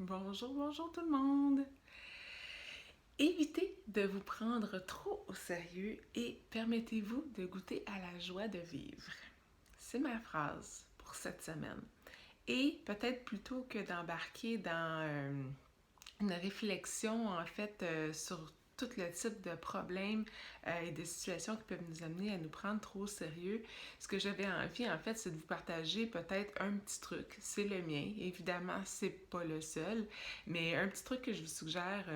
Bonjour, bonjour tout le monde. Évitez de vous prendre trop au sérieux et permettez-vous de goûter à la joie de vivre. C'est ma phrase pour cette semaine. Et peut-être plutôt que d'embarquer dans une réflexion en fait sur tout le type de problèmes et de situations qui peuvent nous amener à nous prendre trop au sérieux. Ce que j'avais envie, en fait, c'est de vous partager peut-être un petit truc. C'est le mien. Évidemment, c'est pas le seul, mais un petit truc que je vous suggère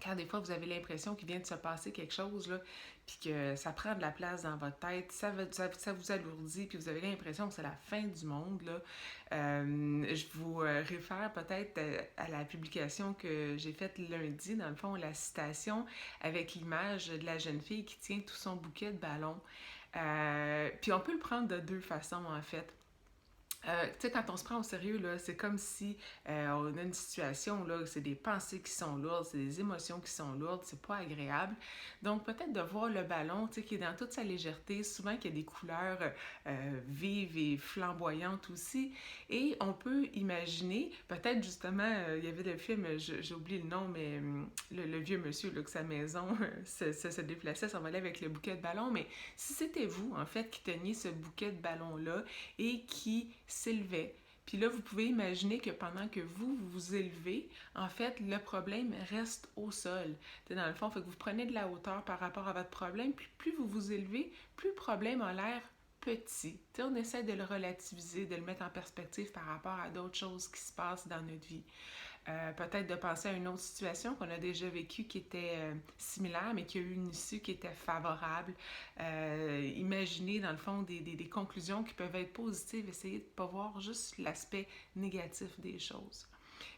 quand des fois vous avez l'impression qu'il vient de se passer quelque chose, là, puis que ça prend de la place dans votre tête, ça vous alourdit, puis vous avez l'impression que c'est la fin du monde, là, je vous réfère peut-être à la publication que j'ai faite lundi, dans le fond, la citation avec l'image de la jeune fille qui tient tout son bouquet de ballons. Puis on peut le prendre de deux façons, en fait. Tu sais, quand on se prend au sérieux, là, c'est comme si on a une situation, là, c'est des pensées qui sont lourdes, c'est des émotions qui sont lourdes, c'est pas agréable. Donc, peut-être de voir le ballon, tu sais, qui est dans toute sa légèreté, souvent qu'il y a des couleurs vives et flamboyantes aussi. Et on peut imaginer, peut-être justement, il y avait le film, j'ai oublié le nom, mais le vieux monsieur, là, que sa maison se déplaçait, s'envolait avec le bouquet de ballons. Mais si c'était vous, en fait, qui teniez ce bouquet de ballons-là, et qui s'élevait. Puis là, vous pouvez imaginer que pendant que vous vous élevez, en fait, le problème reste au sol. T'sais, dans le fond, fait que vous prenez de la hauteur par rapport à votre problème, puis plus vous vous élevez, plus le problème a l'air petit. T'sais, on essaie de le relativiser, de le mettre en perspective par rapport à d'autres choses qui se passent dans notre vie. Peut-être de penser à une autre situation qu'on a déjà vécue qui était similaire, mais qui a eu une issue qui était favorable. Imaginer, dans le fond, des conclusions qui peuvent être positives, essayer de ne pas voir juste l'aspect négatif des choses.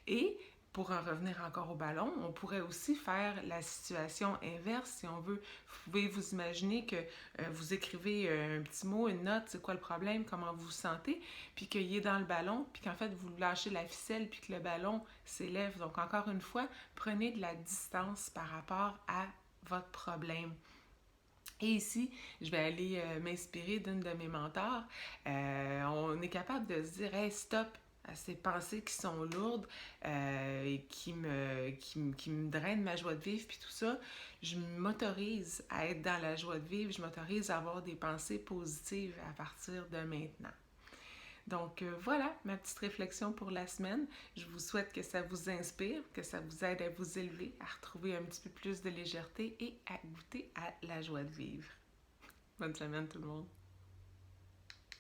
Et pour en revenir encore au ballon, on pourrait aussi faire la situation inverse si on veut. Vous pouvez vous imaginer que vous écrivez un petit mot, une note, c'est quoi le problème, comment vous vous sentez, puis qu'il est dans le ballon, puis qu'en fait vous lâchez la ficelle, puis que le ballon s'élève. Donc encore une fois, prenez de la distance par rapport à votre problème. Et ici, je vais aller m'inspirer d'une de mes mentors. On est capable de se dire, hey, stop à ces pensées qui sont lourdes et qui me drainent ma joie de vivre, puis tout ça. Je m'autorise à être dans la joie de vivre, je m'autorise à avoir des pensées positives à partir de maintenant. Donc voilà ma petite réflexion pour la semaine. Je vous souhaite que ça vous inspire, que ça vous aide à vous élever, à retrouver un petit peu plus de légèreté et à goûter à la joie de vivre. Bonne semaine tout le monde.